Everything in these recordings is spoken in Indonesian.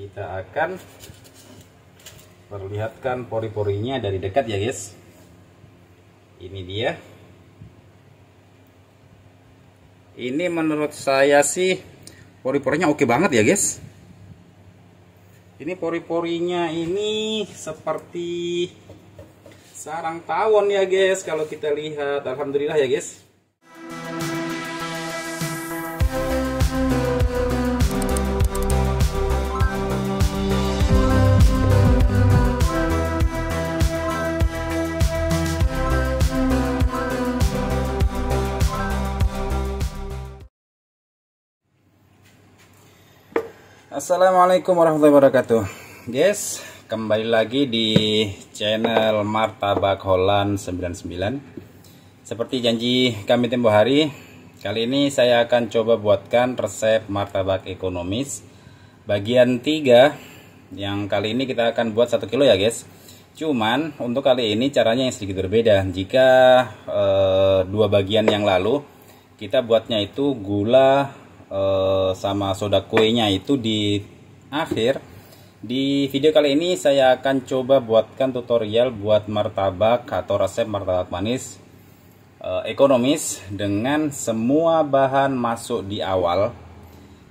kita akan perlihatkan pori-porinya dari dekat ya guys. Ini dia. Ini menurut saya sih pori-porinya oke banget ya guys. Ini pori-porinya ini seperti sarang tawon ya guys. Kalau kita lihat, alhamdulillah ya guys. Assalamualaikum warahmatullahi wabarakatuh. Guys, kembali lagi di channel Martabak Holland 99. Seperti janji kami tempo hari, kali ini saya akan coba buatkan resep martabak ekonomis bagian 3. Yang kali ini kita akan buat 1 kilo ya guys. Cuman untuk kali ini caranya yang sedikit berbeda. Jika 2 bagian yang lalu kita buatnya itu gula sama soda kuenya itu di akhir. Di video kali ini saya akan coba buatkan tutorial buat martabak atau resep martabak manis ekonomis dengan semua bahan masuk di awal.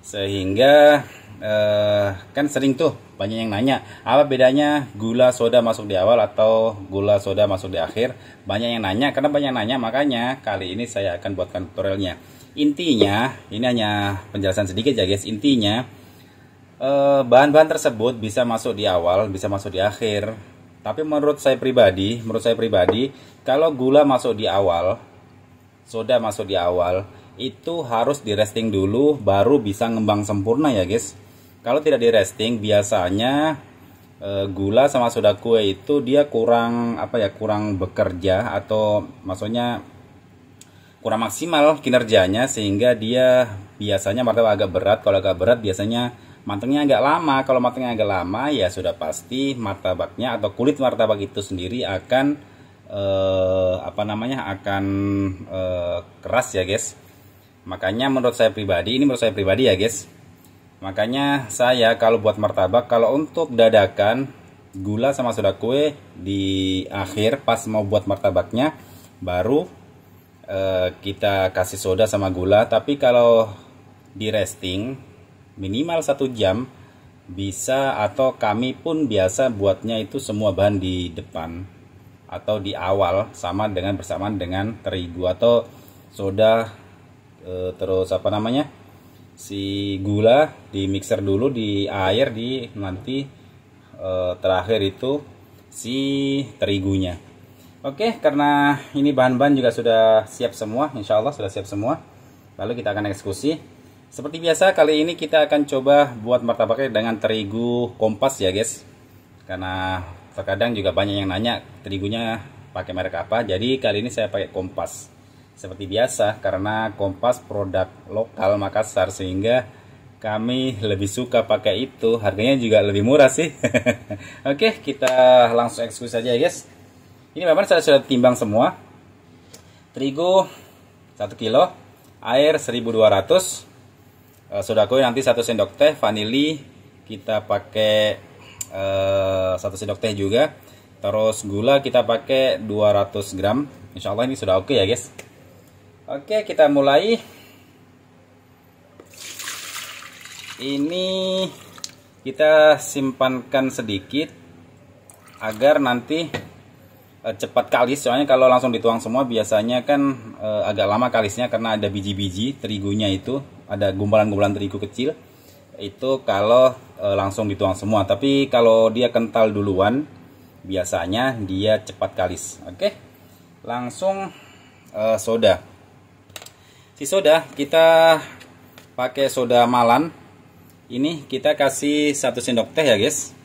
Sehingga kan sering tuh banyak yang nanya apa bedanya gula soda masuk di awal atau gula soda masuk di akhir. Banyak yang nanya, karena banyak yang nanya makanya kali ini saya akan buatkan tutorialnya. Intinya, ini hanya penjelasan sedikit ya guys. Intinya bahan-bahan tersebut bisa masuk di awal, bisa masuk di akhir. Tapi menurut saya pribadi, kalau gula masuk di awal, soda masuk di awal, itu harus di resting dulu baru bisa ngembang sempurna ya guys. Kalau tidak di resting, biasanya gula sama soda kue itu dia kurang kurang bekerja, atau maksudnya kurang maksimal kinerjanya, sehingga dia biasanya martabak agak berat. Kalau agak berat biasanya matangnya agak lama. Kalau matangnya agak lama ya sudah pasti martabaknya atau kulit martabak itu sendiri akan keras ya guys. Makanya menurut saya pribadi, ya guys. Makanya saya kalau buat martabak, kalau untuk dadakan gula sama soda kue di akhir pas mau buat martabaknya, baru kita kasih soda sama gula. Tapi kalau di resting minimal 1 jam bisa, atau kami pun biasa buatnya itu semua bahan di depan atau di awal bersamaan dengan terigu atau soda, terus si gula di mixer dulu di air, di nanti terakhir itu si terigunya. Oke, karena ini bahan-bahan juga sudah siap semua, insya Allah sudah siap semua. Lalu kita akan eksekusi. Seperti biasa, kali ini kita akan coba buat martabaknya dengan terigu kompas ya guys. Karena terkadang juga banyak yang nanya terigunya pakai merek apa. Jadi kali ini saya pakai kompas. Seperti biasa, karena kompas produk lokal Makassar, sehingga kami lebih suka pakai itu. Harganya juga lebih murah sih. Oke, kita langsung eksekusi saja ya guys. Ini memang saya sudah timbang semua. Terigu 1 kilo, air 1200, soda kue nanti 1 sendok teh, vanili kita pakai 1 sendok teh juga. Terus gula kita pakai 200 gram. Insya Allah ini sudah oke ya guys. Oke, kita mulai. Ini kita simpankan sedikit agar nanti cepat kalis. Soalnya kalau langsung dituang semua biasanya kan agak lama kalisnya, karena ada biji-biji terigunya, itu ada gumpalan-gumpalan terigu kecil itu kalau langsung dituang semua. Tapi kalau dia kental duluan biasanya dia cepat kalis. Oke, langsung soda. Si soda kita pakai soda Malan. Ini kita kasih 1 sendok teh ya guys.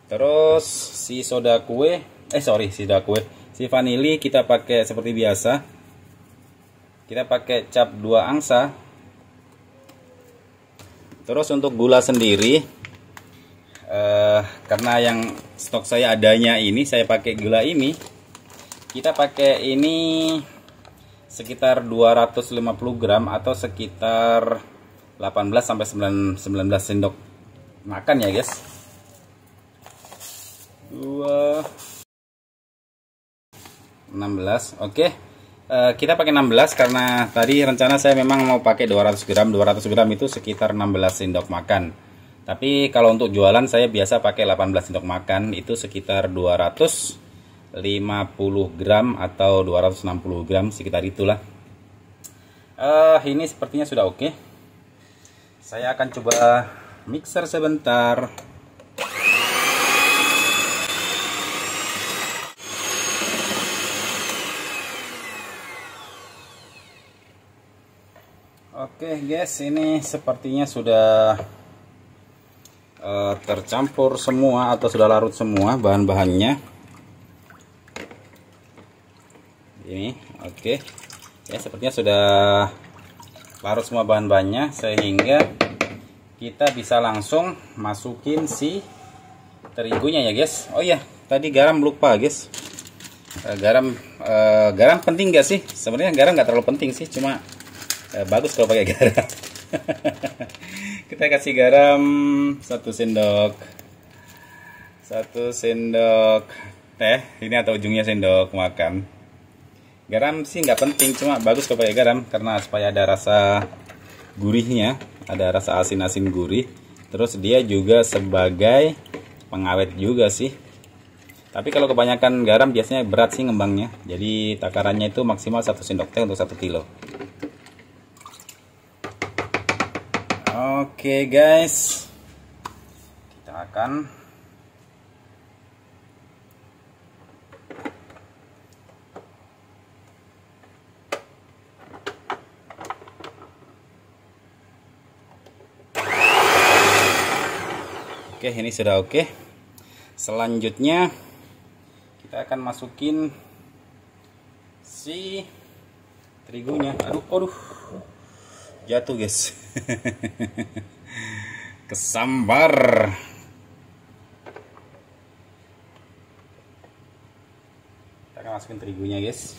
Terus si vanili kita pakai seperti biasa. Kita pakai cap 2 angsa. Terus untuk gula sendiri, karena yang stok saya adanya ini, saya pakai gula ini. Kita pakai ini sekitar 250 gram atau sekitar 18 sampai 19 sendok makan ya guys. 16. Oke. Kita pakai 16 karena tadi rencana saya memang mau pakai 200 gram. 200 gram itu sekitar 16 sendok makan. Tapi kalau untuk jualan saya biasa pakai 18 sendok makan, itu sekitar 250 gram atau 260 gram, sekitar itulah. Ini sepertinya sudah oke. Saya akan coba mixer sebentar. Oke guys, ini sepertinya sudah tercampur semua atau sudah larut semua bahan-bahannya. Ini oke ya, sepertinya sudah larut semua bahan-bahannya, sehingga kita bisa langsung masukin si terigunya ya guys. Oh ya, tadi garam lupa guys. Garam penting gak sih? Sebenarnya garam nggak terlalu penting sih, cuma bagus kalau pakai garam. Kita kasih garam 1 sendok teh ini, atau ujungnya sendok makan. Garam sih nggak penting, cuma bagus kalau pakai garam karena supaya ada rasa gurihnya, ada rasa asin-asin gurih. Terus dia juga sebagai pengawet juga sih. Tapi kalau kebanyakan garam biasanya berat sih ngembangnya. Jadi takarannya itu maksimal 1 sendok teh untuk 1 kilo. Oke guys, kita akan ini sudah oke. Selanjutnya kita akan masukin si terigunya. Aduh, jatuh guys. Kesambar. Kita akan masukin terigunya guys.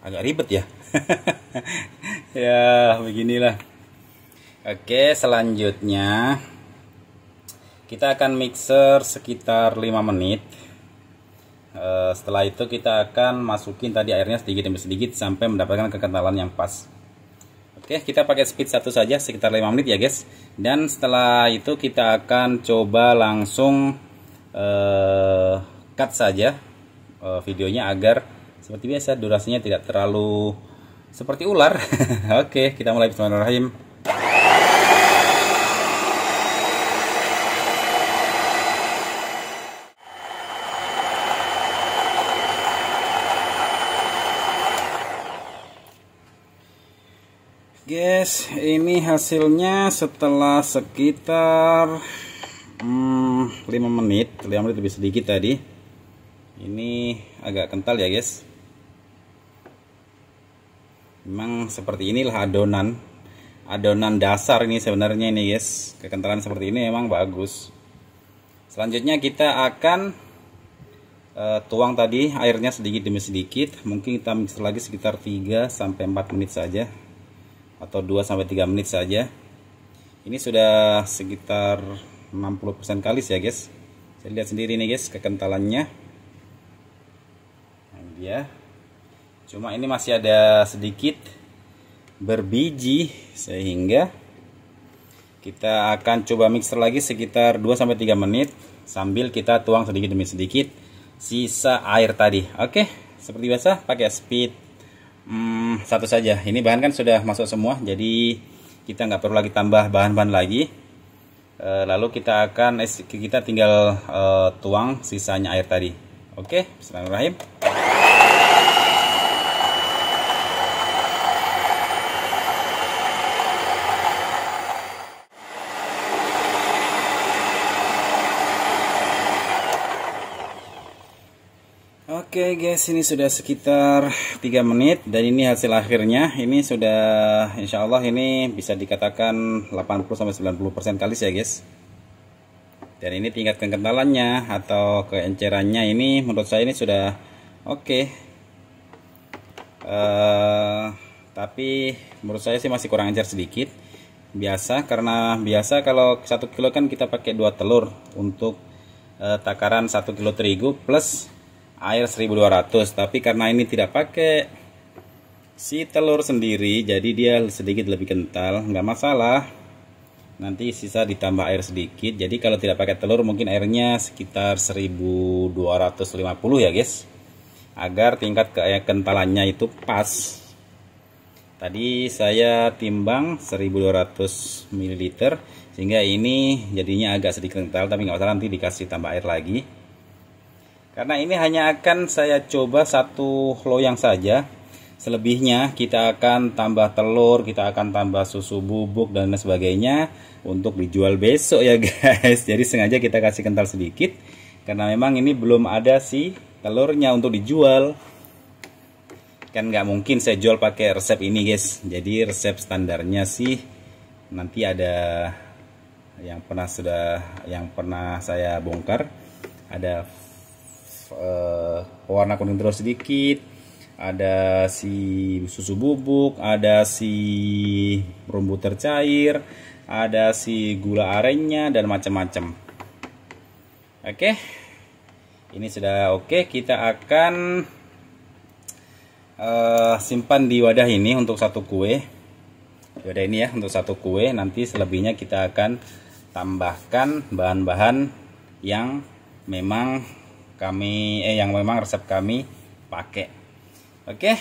Agak ribet ya. Ya beginilah. Oke, selanjutnya kita akan mixer sekitar 5 menit. Setelah itu kita akan masukin tadi airnya sedikit demi sedikit sampai mendapatkan kekentalan yang pas. Oke, kita pakai speed 1 saja sekitar 5 menit ya guys. Dan setelah itu kita akan coba langsung cut saja videonya agar seperti biasa durasinya tidak terlalu seperti ular. Oke, kita mulai. Bismillahirrahmanirrahim. Guys, ini hasilnya setelah sekitar 5 menit lebih sedikit tadi. Ini agak kental ya guys. Memang seperti inilah adonan dasar ini sebenarnya ini guys. Kekentalan seperti ini memang bagus. Selanjutnya kita akan tuang tadi airnya sedikit demi sedikit. Mungkin kita mix lagi sekitar 3 sampai 4 menit saja, atau 2 sampai 3 menit saja. Ini sudah sekitar 60% kalis ya guys. Saya lihat sendiri nih guys kekentalannya. Nah, ini dia. Cuma ini masih ada sedikit berbiji, sehingga kita akan coba mixer lagi sekitar 2 sampai 3 menit sambil kita tuang sedikit demi sedikit sisa air tadi. Oke, seperti biasa pakai speed 1 saja. Ini bahan kan sudah masuk semua, jadi kita nggak perlu lagi tambah bahan-bahan lagi. Lalu kita tinggal tuang sisanya air tadi. Oke, bismillahirrahmanirrahim. Oke guys, ini sudah sekitar 3 menit dan ini hasil akhirnya. Ini sudah insya Allah ini bisa dikatakan 80-90% kalis ya guys. Dan ini tingkat kekentalannya atau keencerannya ini menurut saya ini sudah oke. Tapi menurut saya sih masih kurang encer sedikit. Karena biasa kalau 1 kilo kan kita pakai 2 telur untuk takaran 1 kilo terigu plus air 1200, tapi karena ini tidak pakai si telur sendiri jadi dia sedikit lebih kental, nggak masalah, nanti sisa ditambah air sedikit. Jadi kalau tidak pakai telur mungkin airnya sekitar 1250 ya guys, agar tingkat kekentalannya itu pas. Tadi saya timbang 1200 ml, sehingga ini jadinya agak sedikit kental, tapi nggak masalah, nanti dikasih tambah air lagi. Karena ini hanya akan saya coba 1 loyang saja. Selebihnya kita akan tambah telur, kita akan tambah susu bubuk dan sebagainya untuk dijual besok ya guys. Jadi sengaja kita kasih kental sedikit karena memang ini belum ada si telurnya untuk dijual. Kan nggak mungkin saya jual pakai resep ini guys. Jadi resep standarnya sih nanti ada yang pernah saya bongkar, ada warna kuning terus sedikit, ada si susu bubuk, ada si bumbu tercair, ada si gula arennya dan macam-macam. Oke, ini sudah oke. Kita akan simpan di wadah ini untuk 1 kue. Wadah ini ya untuk 1 kue. Nanti selebihnya kita akan tambahkan bahan-bahan yang memang resep kami pakai. Oke,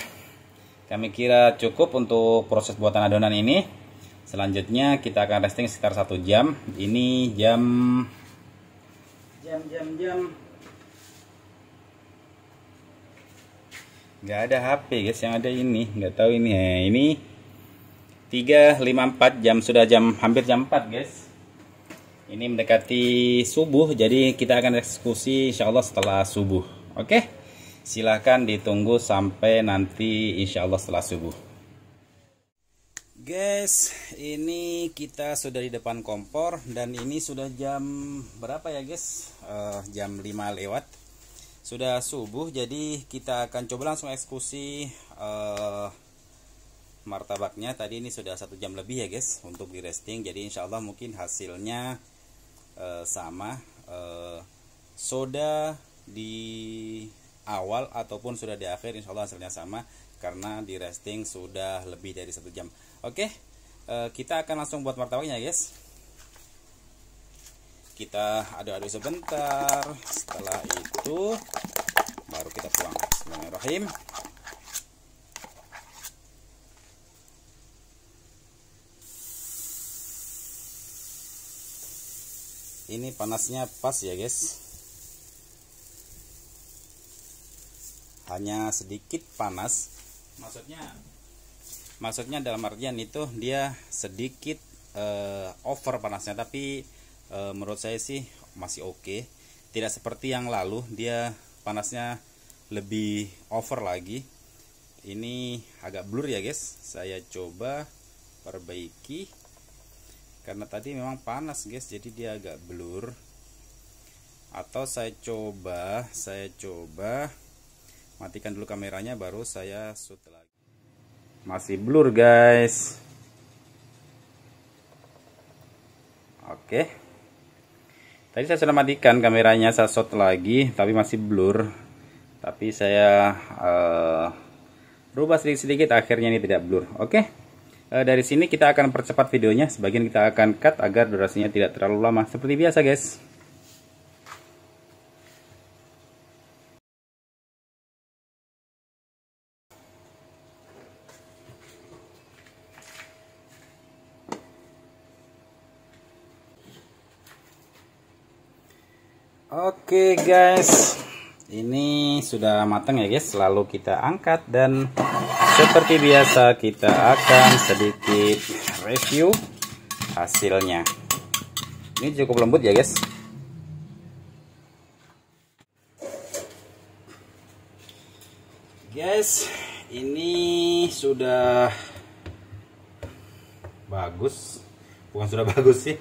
kami kira cukup untuk proses buatan adonan ini. Selanjutnya kita akan resting sekitar 1 jam. Ini jam nggak ada HP guys, yang ada ini nggak tahu ini. Ini 3.54 jam, sudah hampir jam 4 guys. Ini mendekati subuh, jadi kita akan eksekusi insya Allah setelah subuh. Oke, silahkan ditunggu sampai nanti insya Allah setelah subuh. Guys, ini kita sudah di depan kompor dan ini sudah jam berapa ya guys? Jam 5 lewat. Sudah subuh, jadi kita akan coba langsung eksekusi martabaknya. Tadi ini sudah 1 jam lebih ya guys untuk di resting. Jadi insya Allah mungkin hasilnya sama. Soda di awal ataupun sudah di akhir insya Allah hasilnya sama, karena di resting sudah lebih dari 1 jam. Oke, kita akan langsung buat martabaknya guys. Kita aduk-aduk sebentar, setelah itu baru kita tuang. Bismillahirrahmanirrahim. Ini panasnya pas ya guys, hanya sedikit panas, maksudnya dalam artian itu dia sedikit over panasnya, tapi menurut saya sih masih oke. Tidak seperti yang lalu, dia panasnya lebih over lagi. Ini agak blur ya guys, saya coba perbaiki karena tadi memang panas guys, jadi dia agak blur. Atau saya coba matikan dulu kameranya baru saya shoot lagi. Masih blur guys. Oke, tadi saya sudah matikan kameranya, saya shot lagi tapi masih blur. Tapi saya rubah sedikit-sedikit, akhirnya ini tidak blur. Oke, dari sini kita akan percepat videonya, sebagian kita akan cut agar durasinya tidak terlalu lama. Seperti biasa guys. Oke guys, ini sudah matang ya guys. Lalu kita angkat dan seperti biasa kita akan sedikit review hasilnya. Ini cukup lembut ya guys. Guys, ini sudah bagus, bukan sudah bagus sih,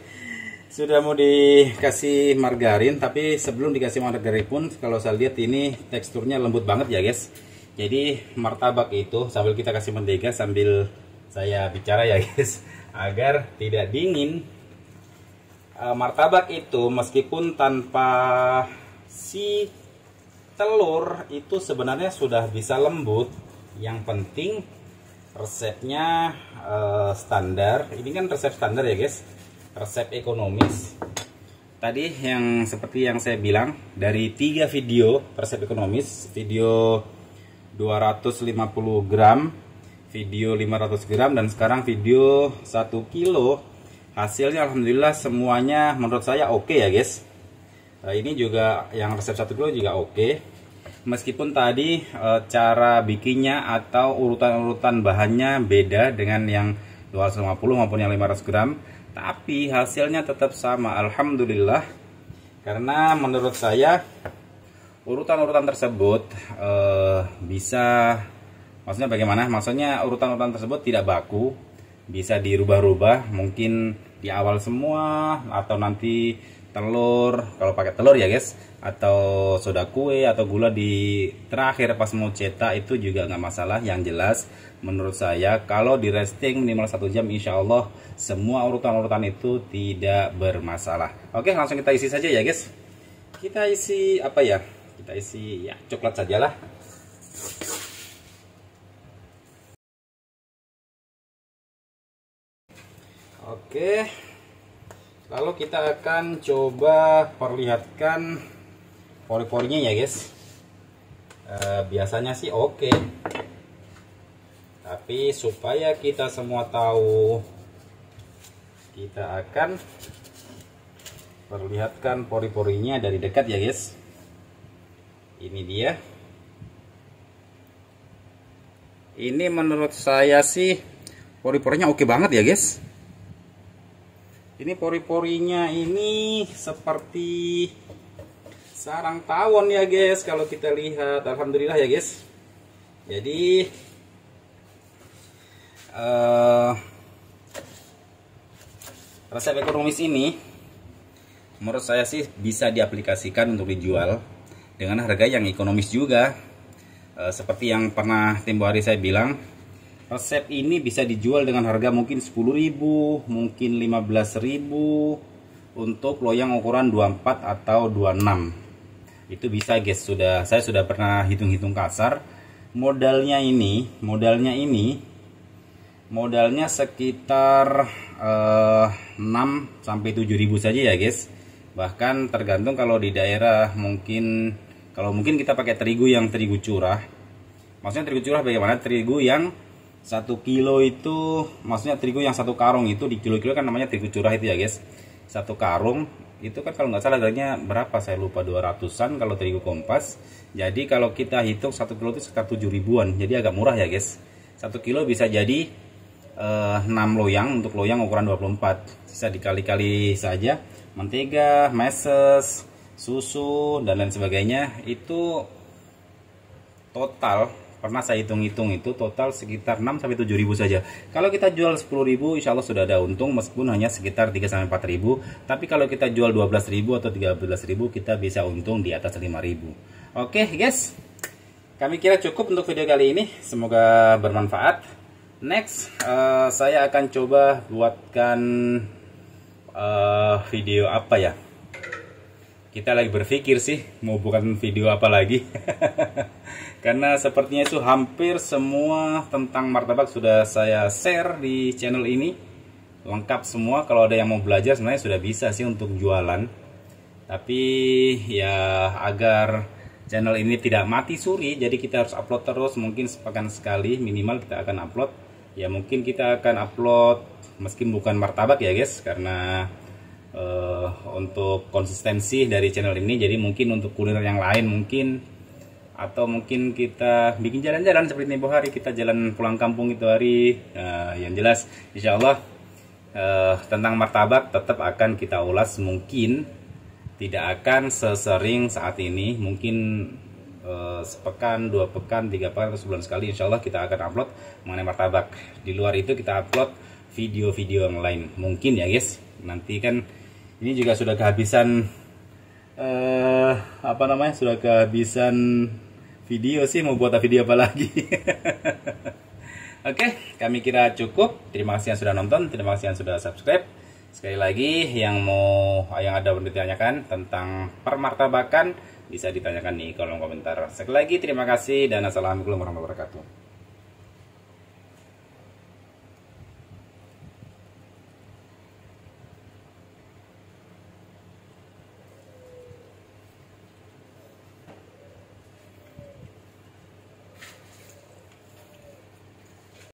sudah mau dikasih margarin. Tapi sebelum dikasih margarin pun, kalau saya lihat ini teksturnya lembut banget ya guys. Jadi martabak itu sambil kita kasih mentega sambil saya bicara ya guys, agar tidak dingin. Martabak itu meskipun tanpa si telur itu sebenarnya sudah bisa lembut. Yang penting resepnya standar. Ini kan resep standar ya guys, resep ekonomis. Tadi yang seperti yang saya bilang, dari 3 video resep ekonomis, video 250 gram, video 500 gram, dan sekarang video 1 kilo. Hasilnya alhamdulillah semuanya menurut saya oke ya guys. Ini juga yang resep 1 kilo juga oke. Meskipun tadi cara bikinnya atau urutan-urutan bahannya beda dengan yang 250 maupun yang 500 gram, tapi hasilnya tetap sama alhamdulillah. Karena menurut saya urutan-urutan tersebut bisa, maksudnya bagaimana? Maksudnya urutan-urutan tersebut tidak baku, bisa dirubah-rubah, mungkin di awal semua atau nanti telur, kalau pakai telur ya guys, atau soda kue atau gula di terakhir pas mau cetak, itu juga nggak masalah. Yang jelas menurut saya kalau di resting minimal 1 jam, insya Allah semua urutan-urutan itu tidak bermasalah. Oke, langsung kita isi saja ya guys. Kita isi apa ya? Kita isi ya coklat sajalah. Oke, lalu kita akan coba perlihatkan pori-porinya ya guys. Biasanya sih oke, tapi supaya kita semua tahu, kita akan perlihatkan pori-porinya dari dekat ya guys. Ini dia. Ini menurut saya sih pori-porinya oke banget ya guys. Ini pori-porinya ini seperti sarang tawon ya guys, kalau kita lihat. Alhamdulillah ya guys. Jadi resep ekonomis ini menurut saya sih bisa diaplikasikan untuk dijual dengan harga yang ekonomis juga. Seperti yang pernah tempo hari saya bilang, resep ini bisa dijual dengan harga mungkin 10.000, mungkin 15.000 untuk loyang ukuran 24 atau 26. Itu bisa guys, saya sudah pernah hitung-hitung kasar. Modalnya sekitar 6 sampai 7.000 saja ya guys. Bahkan tergantung kalau di daerah mungkin kita pakai terigu yang terigu curah. Maksudnya terigu curah bagaimana? Terigu yang 1 kilo itu, maksudnya terigu yang 1 karung itu di kilo-kilo kan namanya terigu curah itu ya guys. 1 karung itu kan kalau nggak salah harganya berapa, saya lupa, 200-an kalau terigu kompas. Jadi kalau kita hitung 1 kilo itu sekitar 7 ribuan, jadi agak murah ya guys. 1 kilo bisa jadi 6 loyang untuk loyang ukuran 24. Bisa dikali-kali saja. Mentega, meses, susu dan lain sebagainya, itu total pernah saya hitung-hitung itu total sekitar 6 sampai 7 ribu saja. Kalau kita jual 10.000 insya Allah sudah ada untung, meskipun hanya sekitar 3 sampai 4 ribu. Tapi kalau kita jual 12.000 atau 13.000 kita bisa untung di atas 5.000. Oke guys, kami kira cukup untuk video kali ini, semoga bermanfaat. Next saya akan coba buatkan video apa ya. Kita lagi berpikir sih mau bukan video apa lagi. Karena sepertinya itu hampir semua tentang martabak sudah saya share di channel ini. Lengkap semua, kalau ada yang mau belajar sebenarnya sudah bisa sih untuk jualan. Tapi ya agar channel ini tidak mati suri, jadi kita harus upload terus, mungkin sepekan sekali minimal kita akan upload. Ya mungkin kita akan upload meski bukan martabak ya guys, karena untuk konsistensi dari channel ini. Jadi mungkin untuk kuliner yang lain mungkin, atau mungkin kita bikin jalan-jalan seperti tempo hari kita jalan pulang kampung itu hari. Yang jelas insya Allah tentang martabak tetap akan kita ulas, mungkin tidak akan sesering saat ini, mungkin sepekan, 2 pekan, 3 pekan, atau sebulan sekali, insya Allah kita akan upload mengenai martabak. Di luar itu kita upload video-video yang lain mungkin ya guys. Nanti kan ini juga sudah kehabisan sudah kehabisan video sih, mau buat video apa lagi. Oke, kami kira cukup. Terima kasih yang sudah nonton, terima kasih yang sudah subscribe. Sekali lagi yang ada bertanyakan tentang permartabakan bisa ditanyakan di kolom komentar. Sekali lagi terima kasih dan assalamualaikum warahmatullahi wabarakatuh.